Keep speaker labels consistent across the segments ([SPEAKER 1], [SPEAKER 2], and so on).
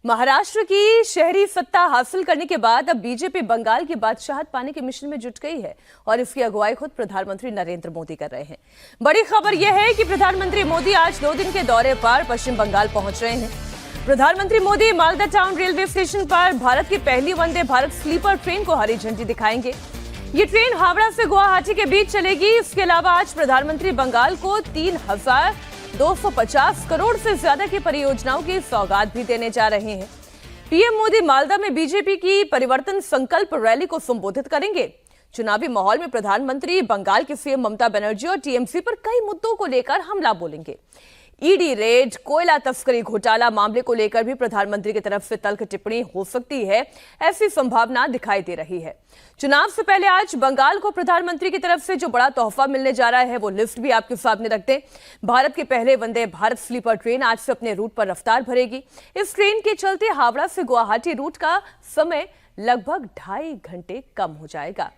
[SPEAKER 1] महाराष्ट्र की शहरी सत्ता हासिल करने के बाद अब बीजेपी बंगाल की बादशाहत पाने के मिशन में जुट गई है और इसकी अगुवाई खुद प्रधानमंत्री नरेंद्र मोदी कर रहे हैं। बड़ी खबर यह है कि प्रधानमंत्री मोदी आज 2 दिन के दौरे पर पश्चिम बंगाल पहुंच रहे हैं। प्रधानमंत्री Modi Malda town railway station पर भारत की पहली वंदे भारत स्लीपर ट्रेन को हरी झंडी दिखाएंगे। ये ट्रेन हावड़ा से गुवाहाटी के बीच चलेगी। इसके अलावा आज प्रधानमंत्री बंगाल को 3,250 करोड़ से ज्यादा की परियोजनाओं की सौगात भी देने जा रहे हैं। पीएम मोदी मालदा में बीजेपी की परिवर्तन संकल्प रैली को संबोधित करेंगे। चुनावी माहौल में प्रधानमंत्री बंगाल की सीएम ममता बनर्जी और टीएमसी पर कई मुद्दों को लेकर हमला बोलेंगे। ईडी रेड, कोयला तस्करी घोटाला मामले को लेकर भी प्रधानमंत्री की तरफ से तल्ख टिप्पणी हो सकती है, ऐसी संभावना दिखाई दे रही है। चुनाव से पहले आज बंगाल को प्रधानमंत्री की तरफ से जो बड़ा तोहफा मिलने जा रहा है वो लिस्ट भी आपके सामने रखते हैं। भारत के पहले वंदे भारत स्लीपर ट्रेन आज से अपने रूट पर रफ्तार भरेगी। इस ट्रेन के चलते हावड़ा से गुवाहाटी रूट का समय लगभग 2.5 घंटे कम हो जाएगा।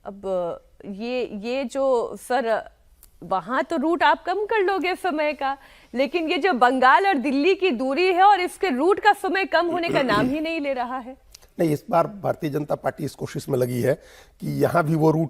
[SPEAKER 1] अब ये जो सर वहां तो रूट आप कम कर लोगे समय का, लेकिन ये जो बंगाल और दिल्ली की दूरी है और इसके रूट का समय कम होने का नाम ही नहीं ले रहा है।
[SPEAKER 2] नहीं, इस बार भारतीय जनता पार्टी इस कोशिश में लगी है कि यहाँ भी वो रूट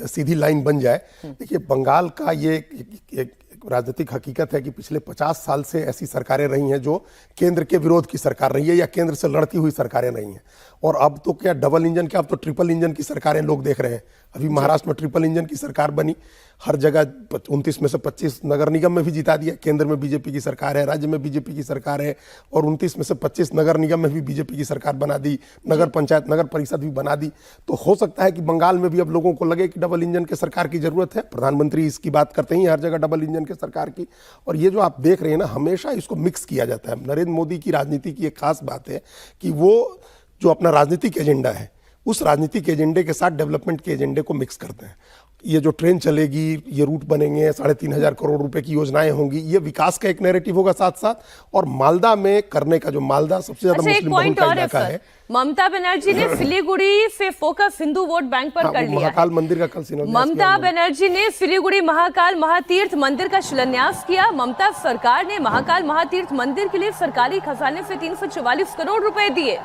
[SPEAKER 2] सीधी लाइन बन जाए। देखिए, बंगाल का ये एक राजनीतिक हकीकत है कि पिछले 50 साल से ऐसी सरकारें रही हैं जो केंद्र के विरोध की सरकार रही है या केंद्र से लड़ती हुई सरकारें रही हैं। और अब तो क्या डबल इंजन, क्या अब तो ट्रिपल इंजन की सरकारें लोग देख रहे हैं। अभी महाराष्ट्र में ट्रिपल इंजन की सरकार बनी, हर जगह 29 में से 25 नगर निगम में भी जिता दिया। केंद्र में बीजेपी की सरकार है, राज्य में बीजेपी की सरकार है, और 29 में से 25 नगर निगम में भी बीजेपी की सरकार बना दी, नगर पंचायत नगर परिषद भी बना दी। तो हो सकता है कि बंगाल में भी अब लोगों को लगे कि डबल इंजन के सरकार की जरूरत है। प्रधानमंत्री इसकी बात करते ही हर जगह डबल इंजन के सरकार की। और ये जो आप देख रहे हैं ना, हमेशा इसको मिक्स किया जाता है। नरेंद्र मोदी की राजनीति की एक खास बात है कि वो जो अपना राजनीतिक एजेंडा है उस राजनीतिक एजेंडे के साथ डेवलपमेंट के एजेंडे को मिक्स करते हैं। ये जो ट्रेन चलेगी, ये रूट बनेंगे, 3,500 करोड़ रुपए की योजनाएं होंगी, ये विकास का एक नैरेटिव होगा साथ साथ। और मालदा में करने का, जो मालदा सबसे ज्यादा मुस्लिम बहुल का इलाका है,
[SPEAKER 1] ममता बनर्जी ने सिलीगुड़ी से फोकस हिंदू वोट बैंक पर कर लिया।
[SPEAKER 2] महाकाल मंदिर का कल
[SPEAKER 1] ममता बनर्जी ने सिलीगुड़ी महाकाल महातीर्थ मंदिर का शिलान्यास किया। ममता सरकार ने महाकाल महातीर्थ मंदिर के लिए सरकारी खजाने से 344 करोड़ रुपए दिए।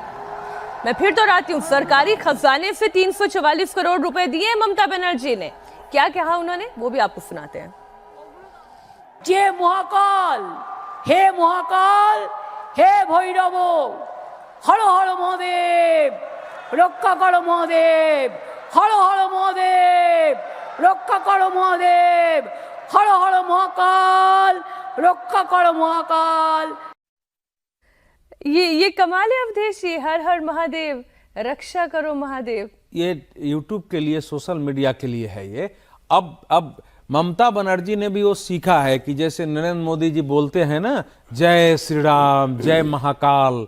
[SPEAKER 1] मैं फिर दोहराती हूँ, सरकारी खजाने से 344 करोड़ रुपए दिए ममता बनर्जी ने। क्या कहा उन्होंने वो भी आपको सुनाते हैं।
[SPEAKER 3] जय महाकाल, हे महाकाल, हे भैरव, हर हर महादेव, रक्षा करो महादेव, हर हर महादेव, रक्षा करो महादेव, हर हर महाकाल, रक्षा करो महाकाल।
[SPEAKER 1] ये कमाल है अवधेश, ये हर हर महादेव, रक्षा करो महादेव।
[SPEAKER 4] ये YouTube के लिए, सोशल मीडिया के लिए है ये। अब ममता बनर्जी ने भी वो सीखा है कि जैसे नरेंद्र मोदी जी बोलते हैं ना, जय श्री राम, जय महाकाल,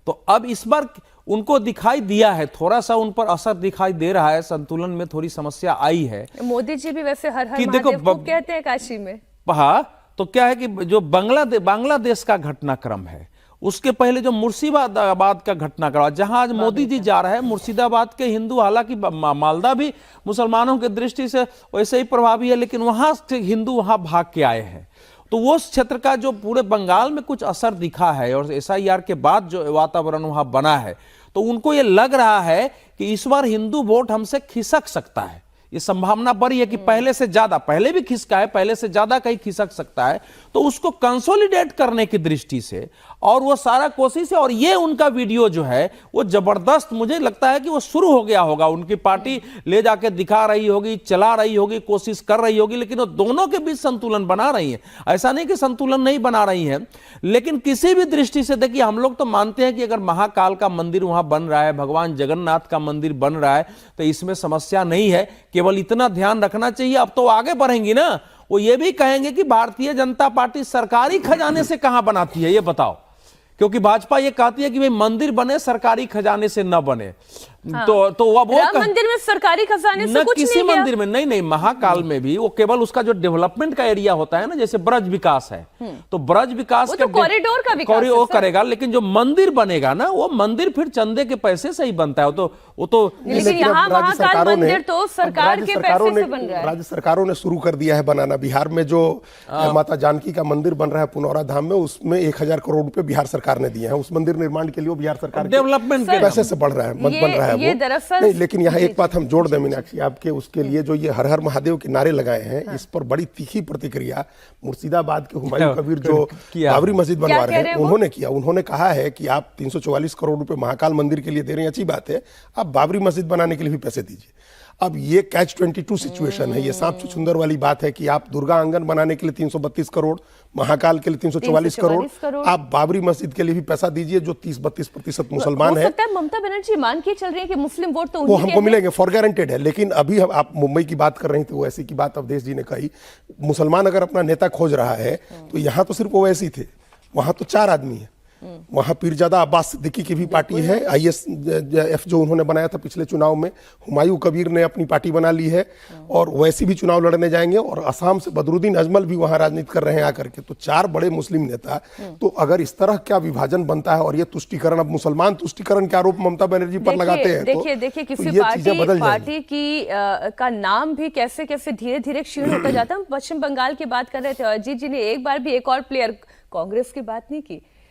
[SPEAKER 4] तो अब इस बार उनको दिखाई दिया है, थोड़ा सा उन पर असर दिखाई दे रहा है। संतुलन में थोड़ी समस्या आई है।
[SPEAKER 1] मोदी जी भी वैसे हर हर महादेव को कहते हैं काशी में।
[SPEAKER 4] हाँ, तो क्या है कि जो बांग्लादेश का घटनाक्रम है, उसके पहले जो मुर्शिदाबाद का घटनाक्रम, जहां आज मोदी जी जा रहे हैं, मुर्शिदाबाद के हिंदू, हालांकि मालदा भी मुसलमानों की दृष्टि से वैसे ही प्रभावी है, लेकिन वहां से हिंदू वहां भाग के आए हैं। तो वो क्षेत्र का जो पूरे बंगाल में कुछ असर दिखा है, और SIR के बाद जो वातावरण वहां बना है, तो उनको ये लग रहा है कि इस बार हिंदू वोट हमसे खिसक सकता है। ये संभावना बड़ी है कि पहले से ज्यादा, पहले भी खिसका है, पहले से ज्यादा कहीं खिसक सकता है। तो उसको कंसोलिडेट करने की दृष्टि से और वो सारा कोशिश है। और ये उनका वीडियो जो है वो जबरदस्त, मुझे लगता है कि वो शुरू हो गया होगा। उनकी पार्टी ले जाके दिखा रही होगी, चला रही होगी, कोशिश कर रही होगी, लेकिन वो दोनों के बीच संतुलन बना रही है। ऐसा नहीं कि संतुलन नहीं बना रही है, लेकिन किसी भी दृष्टि से देखिए, हम लोग तो मानते हैं कि अगर महाकाल का मंदिर वहां बन रहा है, भगवान जगन्नाथ का मंदिर बन रहा है, तो इसमें समस्या नहीं है। केवल इतना ध्यान रखना चाहिए, अब तो आगे बढ़ेंगी ना, वो ये भी कहेंगे कि भारतीय जनता पार्टी सरकारी खजाने से कहां बनाती है, ये बताओ। क्योंकि भाजपा ये कहती है कि भाई मंदिर बने, सरकारी खजाने से न बने। तो वो
[SPEAKER 1] राम मंदिर में सरकारी खजाने से
[SPEAKER 4] न
[SPEAKER 1] कुछ
[SPEAKER 4] किसी
[SPEAKER 1] नहीं गया।
[SPEAKER 4] मंदिर में नहीं, महाकाल में भी वो केवल उसका जो डेवलपमेंट का एरिया होता है ना, जैसे ब्रज विकास है, तो ब्रज विकास
[SPEAKER 1] वो तो कॉरिडोर का विकास है
[SPEAKER 4] कॉरिडोर
[SPEAKER 1] सर।
[SPEAKER 4] करेगा, लेकिन जो मंदिर बनेगा ना, वो मंदिर फिर चंदे के पैसे से ही बनता है। वो तो
[SPEAKER 1] लेकिन यहाँ महाकाल मंदिर तो सरकार के पैसे से बन रहा है।
[SPEAKER 2] राज्य सरकारों ने शुरू कर दिया है बनाना। बिहार में जो माता जानकी का मंदिर बन रहा है पुनौरा धाम में, उसमें 1000 करोड़ रुपए बिहार सरकार ने दिए हैं। उस मंदिर निर्माण के लिए वो बिहार सरकार
[SPEAKER 4] डेवलपमेंट के
[SPEAKER 2] पैसे से बढ़ रहा है, बन रहा है
[SPEAKER 1] ये
[SPEAKER 2] वो।
[SPEAKER 1] दरअसल
[SPEAKER 2] नहीं, लेकिन यहाँ एक बात हम जोड़ दें मीनाक्षी आपके, उसके लिए जो ये हर हर महादेव के नारे लगाए हैं, इस पर बड़ी तीखी प्रतिक्रिया मुर्शिदाबाद के हुमायूं कबीर जो बाबरी मस्जिद बनवा रहे हैं उन्होंने किया। उन्होंने कहा है कि आप 344 करोड़ रुपए महाकाल मंदिर के लिए दे रहे हैं, अच्छी बात है, आप बाबरी मस्जिद बनाने के लिए भी पैसे दीजिए। अब ये कैच 22 सिचुएशन है, ये सांप सुंदर वाली बात है कि आप दुर्गा आंगन बनाने के लिए 332 करोड़, महाकाल के लिए 344 करोड़, आप बाबरी मस्जिद के लिए भी पैसा दीजिए जो 30-32% मुसलमान है।
[SPEAKER 1] ममता बनर्जी मान के चल रही है कि मुस्लिम वोट तो
[SPEAKER 2] वो हमको मिलेंगे, फॉर गारंटेड है। लेकिन अभी आप मुंबई की बात कर रही थी, वो ऐसी की बात अवधेश जी ने कही, मुसलमान अगर अपना नेता खोज रहा है तो यहाँ तो सिर्फ वो ऐसे थे, वहां तो 4 आदमी है। वहां पीरजादा अब्बास सिद्दीकी की भी पार्टी है, ISF जो उन्होंने बनाया था पिछले चुनाव में, हुमायूं कबीर ने अपनी पार्टी बना ली है और वैसे भी चुनाव लड़ने जाएंगे, और असम से बदरुद्दीन अजमल भी वहां राजनीति कर रहे हैं आकर के। तो 4 बड़े मुस्लिम नेता। तो अगर इस तरह क्या विभाजन बनता है और ये तुष्टीकरण, अब मुसलमान तुष्टीकरण के आरोप ममता बनर्जी पर लगाते हैं,
[SPEAKER 1] देखिए किसी पार्टी की का नाम भी कैसे कैसे धीरे धीरे क्षीण होता जाता है। हम पश्चिम बंगाल की बात कर रहे थे, अजीत जी ने एक बार भी एक और प्लेयर कांग्रेस की बात नहीं की।